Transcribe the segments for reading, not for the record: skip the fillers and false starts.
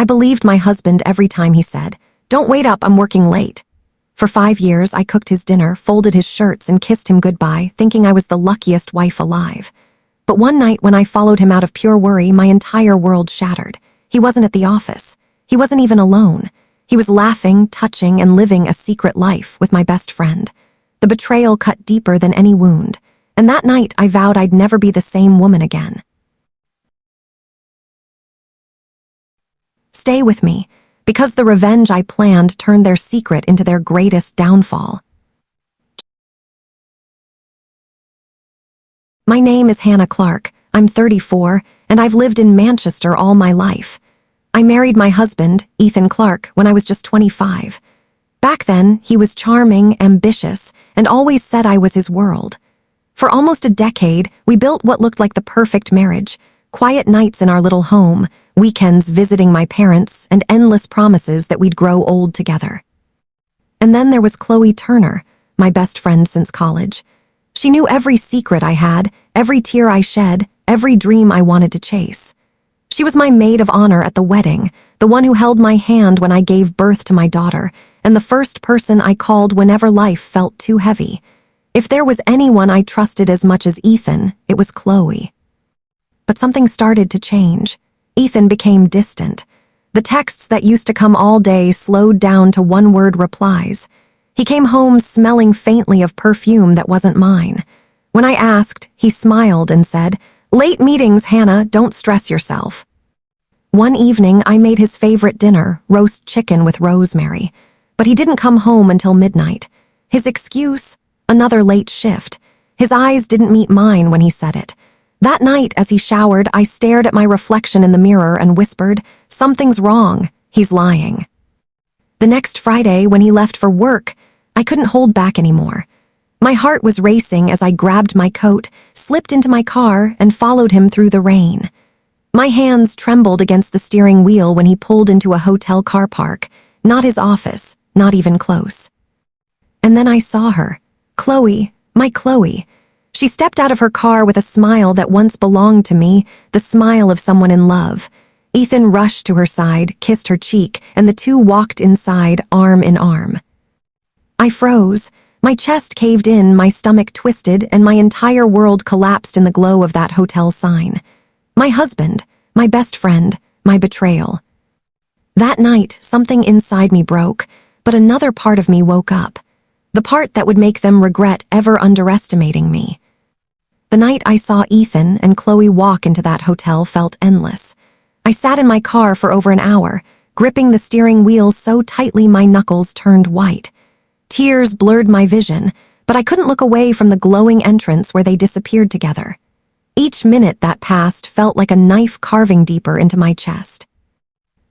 I believed my husband every time he said, "Don't wait up, I'm working late." For 5 years, I cooked his dinner, folded his shirts, and kissed him goodbye, thinking I was the luckiest wife alive. But one night when I followed him out of pure worry, my entire world shattered. He wasn't at the office. He wasn't even alone. He was laughing, touching, and living a secret life with my best friend. The betrayal cut deeper than any wound, and that night I vowed I'd never be the same woman again. Stay with me, because the revenge I planned turned their secret into their greatest downfall. My name is Hannah Clark. I'm 34, and I've lived in Manchester all my life. I married my husband, Ethan Clark, when I was just 25. Back then, he was charming, ambitious, and always said I was his world. For almost a decade, we built what looked like the perfect marriage: quiet nights in our little home, weekends visiting my parents, and endless promises that we'd grow old together. And then there was Chloe Turner, my best friend since college. She knew every secret I had, every tear I shed, every dream I wanted to chase. She was my maid of honor at the wedding, the one who held my hand when I gave birth to my daughter, and the first person I called whenever life felt too heavy. If there was anyone I trusted as much as Ethan, it was Chloe. But something started to change. Ethan became distant. The texts that used to come all day slowed down to one-word replies. He came home smelling faintly of perfume that wasn't mine. When I asked, he smiled and said, "Late meetings, Hannah, don't stress yourself." One evening, I made his favorite dinner, roast chicken with rosemary, but he didn't come home until midnight. His excuse? Another late shift. His eyes didn't meet mine when he said it. That night, as he showered, I stared at my reflection in the mirror and whispered, "Something's wrong. He's lying." The next Friday, when he left for work, I couldn't hold back anymore. My heart was racing as I grabbed my coat, slipped into my car, and followed him through the rain. My hands trembled against the steering wheel when he pulled into a hotel car park, not his office, not even close. And then I saw her. Chloe, my Chloe. She stepped out of her car with a smile that once belonged to me, the smile of someone in love. Ethan rushed to her side, kissed her cheek, and the two walked inside, arm in arm. I froze. My chest caved in, my stomach twisted, and my entire world collapsed in the glow of that hotel sign. My husband, my best friend, my betrayal. That night, something inside me broke, but another part of me woke up. The part that would make them regret ever underestimating me. The night I saw Ethan and Chloe walk into that hotel felt endless. I sat in my car for over an hour, gripping the steering wheel so tightly my knuckles turned white. Tears blurred my vision, but I couldn't look away from the glowing entrance where they disappeared together. Each minute that passed felt like a knife carving deeper into my chest.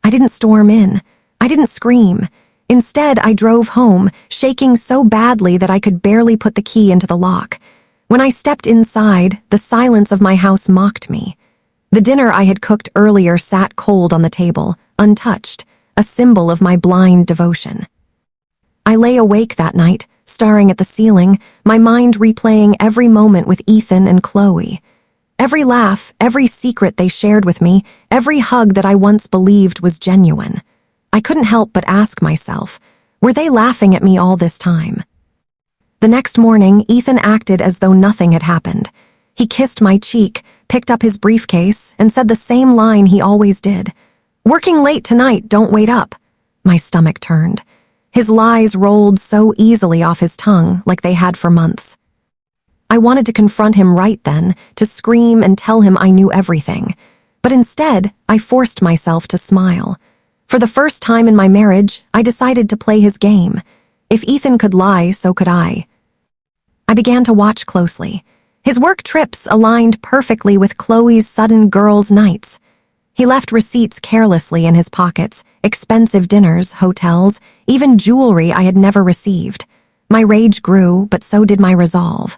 I didn't storm in. I didn't scream. Instead, I drove home, shaking so badly that I could barely put the key into the lock. When I stepped inside, the silence of my house mocked me. The dinner I had cooked earlier sat cold on the table, untouched, a symbol of my blind devotion. I lay awake that night, staring at the ceiling, my mind replaying every moment with Ethan and Chloe. Every laugh, every secret they shared with me, every hug that I once believed was genuine. I couldn't help but ask myself, were they laughing at me all this time? The next morning, Ethan acted as though nothing had happened. He kissed my cheek, picked up his briefcase, and said the same line he always did. "Working late tonight, don't wait up." My stomach turned. His lies rolled so easily off his tongue, like they had for months. I wanted to confront him right then, to scream and tell him I knew everything. But instead, I forced myself to smile. For the first time in my marriage, I decided to play his game. If Ethan could lie, so could I. I began to watch closely. His work trips aligned perfectly with Chloe's sudden girls' nights. He left receipts carelessly in his pockets, expensive dinners, hotels, even jewelry I had never received. My rage grew, but so did my resolve.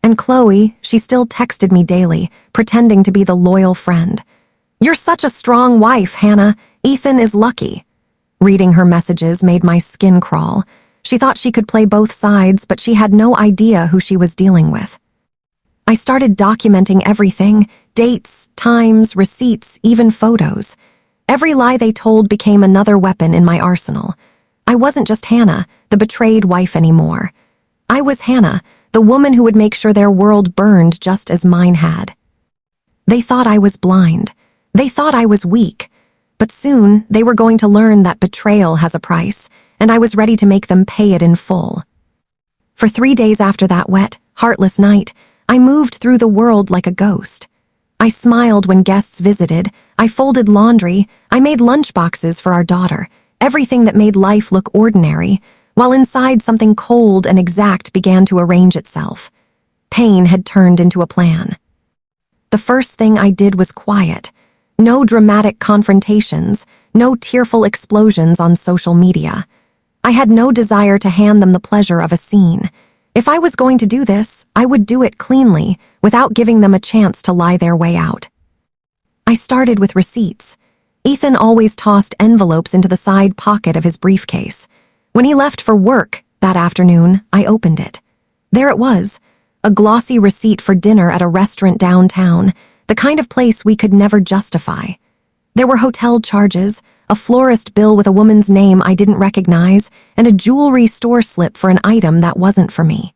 And Chloe, she still texted me daily, pretending to be the loyal friend. "You're such a strong wife, Hannah. Ethan is lucky." Reading her messages made my skin crawl. She thought she could play both sides, but she had no idea who she was dealing with. I started documenting everything, dates, times, receipts, even photos. Every lie they told became another weapon in my arsenal. I wasn't just Hannah, the betrayed wife anymore. I was Hannah, the woman who would make sure their world burned just as mine had. They thought I was blind. They thought I was weak. But soon, they were going to learn that betrayal has a price, and I was ready to make them pay it in full. For 3 days after that wet, heartless night, I moved through the world like a ghost. I smiled when guests visited, I folded laundry, I made lunchboxes for our daughter, everything that made life look ordinary, while inside something cold and exact began to arrange itself. Pain had turned into a plan. The first thing I did was quiet. No dramatic confrontations, no tearful explosions on social media. I had no desire to hand them the pleasure of a scene. If I was going to do this, I would do it cleanly, without giving them a chance to lie their way out. I started with receipts. Ethan always tossed envelopes into the side pocket of his briefcase. When he left for work that afternoon, I opened it. There it was, a glossy receipt for dinner at a restaurant downtown, the kind of place we could never justify. There were hotel charges, a florist bill with a woman's name I didn't recognize, and a jewelry store slip for an item that wasn't for me.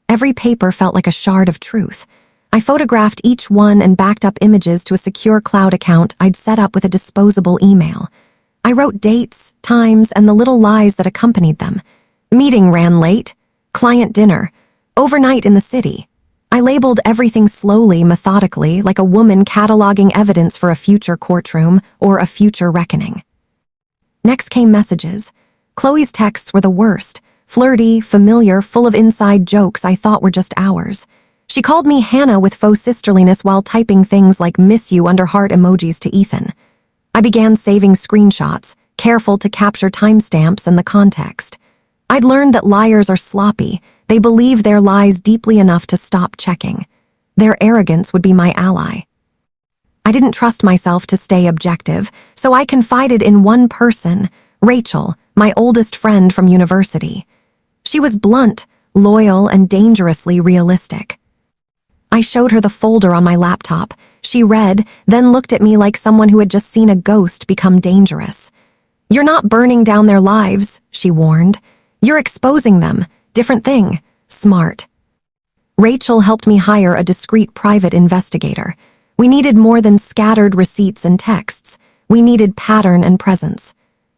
Every paper felt like a shard of truth. I photographed each one and backed up images to a secure cloud account I'd set up with a disposable email. I wrote dates, times, and the little lies that accompanied them. Meeting ran late, client dinner, overnight in the city. I labeled everything slowly, methodically, like a woman cataloging evidence for a future courtroom or a future reckoning. Next came messages. Chloe's texts were the worst, flirty, familiar, full of inside jokes I thought were just ours. She called me Hannah with faux sisterliness while typing things like miss you under heart emojis to Ethan. I began saving screenshots, careful to capture timestamps and the context. I'd learned that liars are sloppy. They believe their lies deeply enough to stop checking. Their arrogance would be my ally. I didn't trust myself to stay objective, so I confided in one person, Rachel, my oldest friend from university. She was blunt, loyal, and dangerously realistic. I showed her the folder on my laptop. She read, then looked at me like someone who had just seen a ghost become dangerous. "You're not burning down their lives," she warned. "You're exposing them. Different thing. Smart." Rachel helped me hire a discreet private investigator. We needed more than scattered receipts and texts. We needed pattern and presence.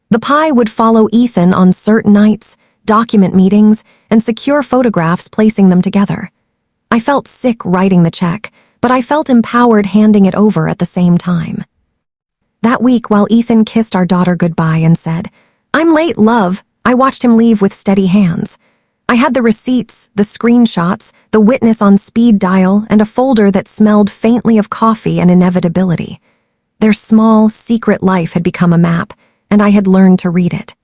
The pie would follow Ethan on certain nights, document meetings, and secure photographs placing them together. I felt sick writing the check, but I felt empowered handing it over at the same time. That week, while Ethan kissed our daughter goodbye and said, "I'm late, love," I watched him leave with steady hands. I had the receipts, the screenshots, the witness on speed dial, and a folder that smelled faintly of coffee and inevitability. Their small, secret life had become a map, and I had learned to read it.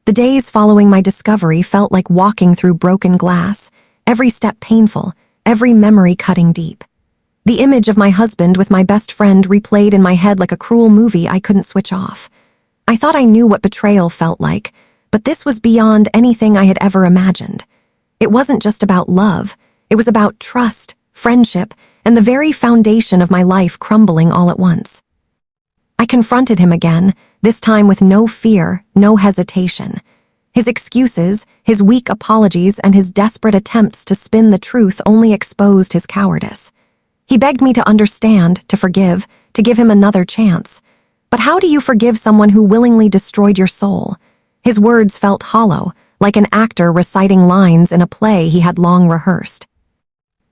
The days following my discovery felt like walking through broken glass, every step painful, every memory cutting deep. The image of my husband with my best friend replayed in my head like a cruel movie I couldn't switch off. I thought I knew what betrayal felt like, but this was beyond anything I had ever imagined. It wasn't just about love. It was about trust, friendship, and the very foundation of my life crumbling all at once. I confronted him again, this time with no fear, no hesitation. His excuses, his weak apologies, and his desperate attempts to spin the truth only exposed his cowardice. He begged me to understand, to forgive, to give him another chance. But how do you forgive someone who willingly destroyed your soul? His words felt hollow, like an actor reciting lines in a play he had long rehearsed.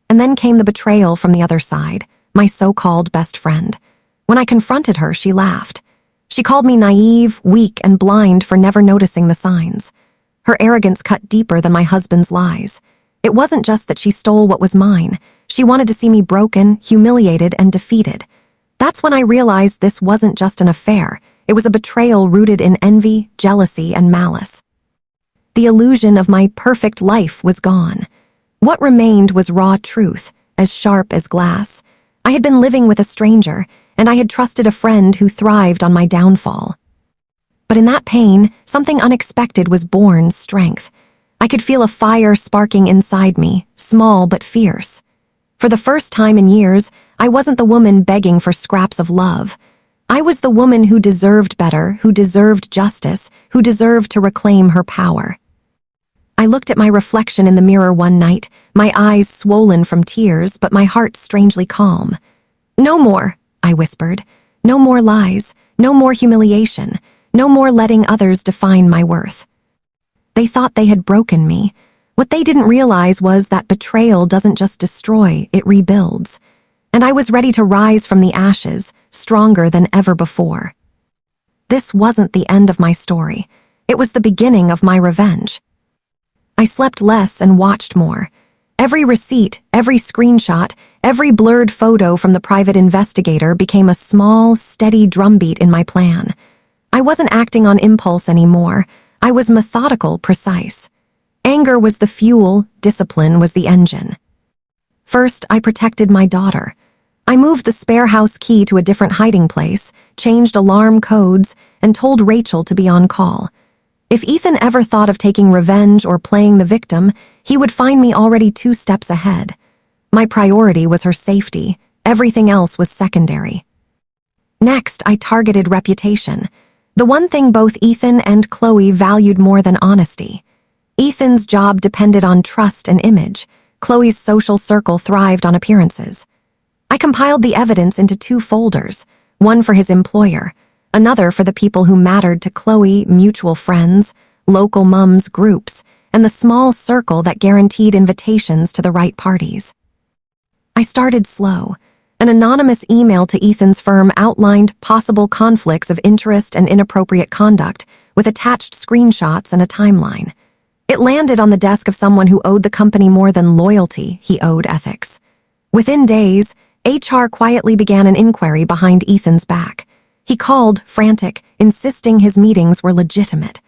And then came the betrayal from the other side, my so-called best friend. When I confronted her, she laughed. She called me naive, weak, and blind for never noticing the signs. Her arrogance cut deeper than my husband's lies. It wasn't just that she stole what was mine. She wanted to see me broken, humiliated, and defeated. That's when I realized this wasn't just an affair. It was a betrayal rooted in envy, jealousy, and malice. The illusion of my perfect life was gone. What remained was raw truth, as sharp as glass. I had been living with a stranger, and I had trusted a friend who thrived on my downfall. But in that pain, something unexpected was born: strength. I could feel a fire sparking inside me, small but fierce. For the first time in years, I wasn't the woman begging for scraps of love. I was the woman who deserved better, who deserved justice, who deserved to reclaim her power. I looked at my reflection in the mirror one night, my eyes swollen from tears, but my heart strangely calm. "No more," I whispered. "No more lies, no more humiliation, no more letting others define my worth." They thought they had broken me. What they didn't realize was that betrayal doesn't just destroy, it rebuilds. And I was ready to rise from the ashes, stronger than ever before. This wasn't the end of my story. It was the beginning of my revenge. I slept less and watched more. Every receipt, every screenshot, every blurred photo from the private investigator became a small, steady drumbeat in my plan. I wasn't acting on impulse anymore. I was methodical, precise. Anger was the fuel, discipline was the engine. First, I protected my daughter. I moved the spare house key to a different hiding place, changed alarm codes, and told Rachel to be on call. If Ethan ever thought of taking revenge or playing the victim, he would find me already 2 steps ahead. My priority was her safety. Everything else was secondary. Next, I targeted reputation. The one thing both Ethan and Chloe valued more than honesty. Ethan's job depended on trust and image. Chloe's social circle thrived on appearances. I compiled the evidence into 2 folders, one for his employer, another for the people who mattered to Chloe, mutual friends, local mums groups, and the small circle that guaranteed invitations to the right parties. I started slow. An anonymous email to Ethan's firm outlined possible conflicts of interest and inappropriate conduct, with attached screenshots and a timeline. It landed on the desk of someone who owed the company more than loyalty, he owed ethics. Within days, HR quietly began an inquiry behind Ethan's back. He called, frantic, insisting his meetings were legitimate.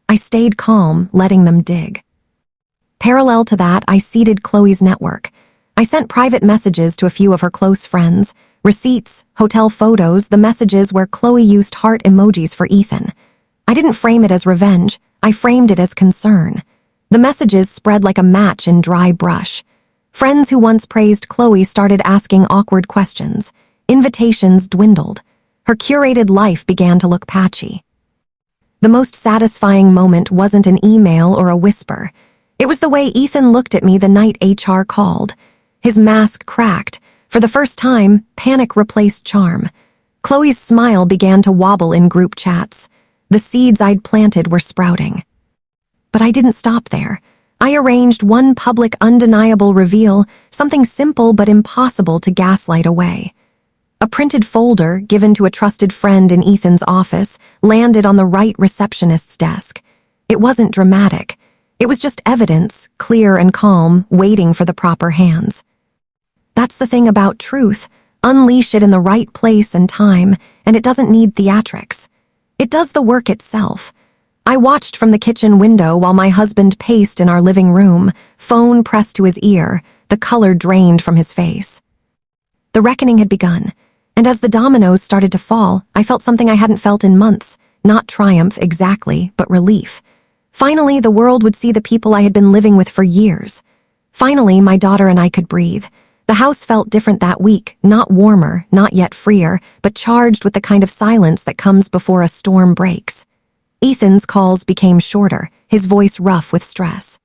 I stayed calm, letting them dig. Parallel to that, I seeded Chloe's network. I sent private messages to a few of her close friends, receipts, hotel photos, the messages where Chloe used heart emojis for Ethan. I didn't frame it as revenge, I framed it as concern. The messages spread like a match in dry brush. Friends who once praised Chloe started asking awkward questions. Invitations dwindled. Her curated life began to look patchy. The most satisfying moment wasn't an email or a whisper. It was the way Ethan looked at me the night HR called. His mask cracked. For the first time, panic replaced charm. Chloe's smile began to wobble in group chats. The seeds I'd planted were sprouting. But I didn't stop there. I arranged one public, undeniable reveal, something simple but impossible to gaslight away. A printed folder, given to a trusted friend in Ethan's office, landed on the right receptionist's desk. It wasn't dramatic. It was just evidence, clear and calm, waiting for the proper hands. That's the thing about truth. Unleash it in the right place and time, and it doesn't need theatrics. It does the work itself. I watched from the kitchen window while my husband paced in our living room, phone pressed to his ear, the color drained from his face. The reckoning had begun, and as the dominoes started to fall, I felt something I hadn't felt in months, not triumph exactly, but relief. Finally, the world would see the people I had been living with for years. Finally, my daughter and I could breathe. The house felt different that week, not warmer, not yet freer, but charged with the kind of silence that comes before a storm breaks. Ethan's calls became shorter, his voice rough with stress.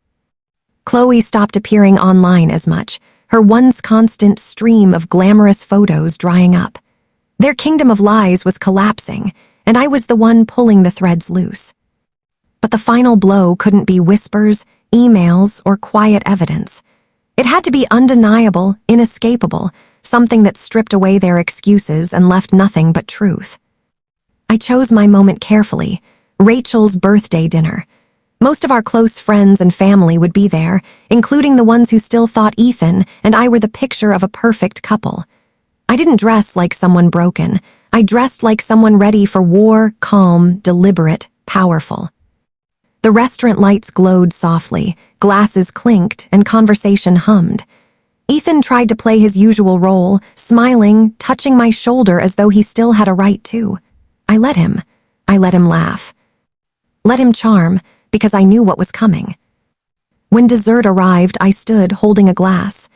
Chloe stopped appearing online as much, her once constant stream of glamorous photos drying up. Their kingdom of lies was collapsing, and I was the one pulling the threads loose. But the final blow couldn't be whispers, emails, or quiet evidence. It had to be undeniable, inescapable, something that stripped away their excuses and left nothing but truth. I chose my moment carefully. Rachel's birthday dinner. Most of our close friends and family would be there, including the ones who still thought Ethan and I were the picture of a perfect couple. I didn't dress like someone broken. I dressed like someone ready for war, calm, deliberate, powerful. The restaurant lights glowed softly, glasses clinked, and conversation hummed. Ethan tried to play his usual role, smiling, touching my shoulder as though he still had a right to. I let him. I let him laugh. Let him charm, because I knew what was coming. When dessert arrived, I stood holding a glass.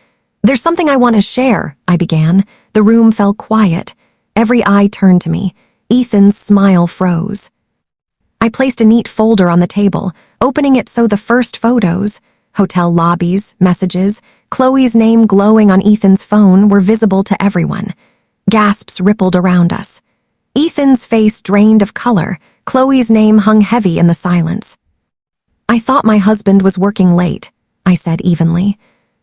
"There's something I want to share," I began. The room fell quiet. Every eye turned to me. Ethan's smile froze. I placed a neat folder on the table, opening it so the first photos, hotel lobbies, messages, Chloe's name glowing on Ethan's phone were visible to everyone. Gasps rippled around us. Ethan's face drained of color, Chloe's name hung heavy in the silence. "I thought my husband was working late," I said evenly.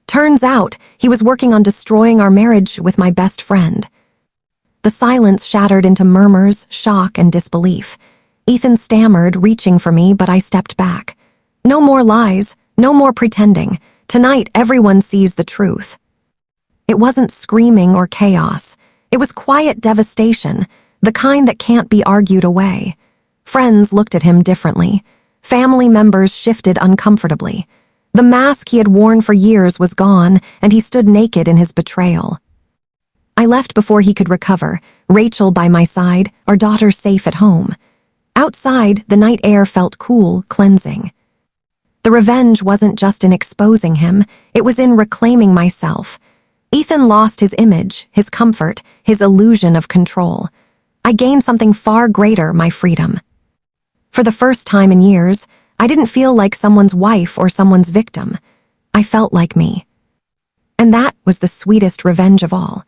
"Turns out he was working on destroying our marriage with my best friend." The silence shattered into murmurs, shock, and disbelief. Ethan stammered, reaching for me, but I stepped back. "No more lies, no more pretending. Tonight, everyone sees the truth." It wasn't screaming or chaos. It was quiet devastation, the kind that can't be argued away. Friends looked at him differently. Family members shifted uncomfortably. The mask he had worn for years was gone, and he stood naked in his betrayal. I left before he could recover, Rachel by my side, our daughter safe at home. Outside, the night air felt cool, cleansing. The revenge wasn't just in exposing him, it was in reclaiming myself. Ethan lost his image, his comfort, his illusion of control. I gained something far greater, my freedom. For the first time in years, I didn't feel like someone's wife or someone's victim. I felt like me. And that was the sweetest revenge of all.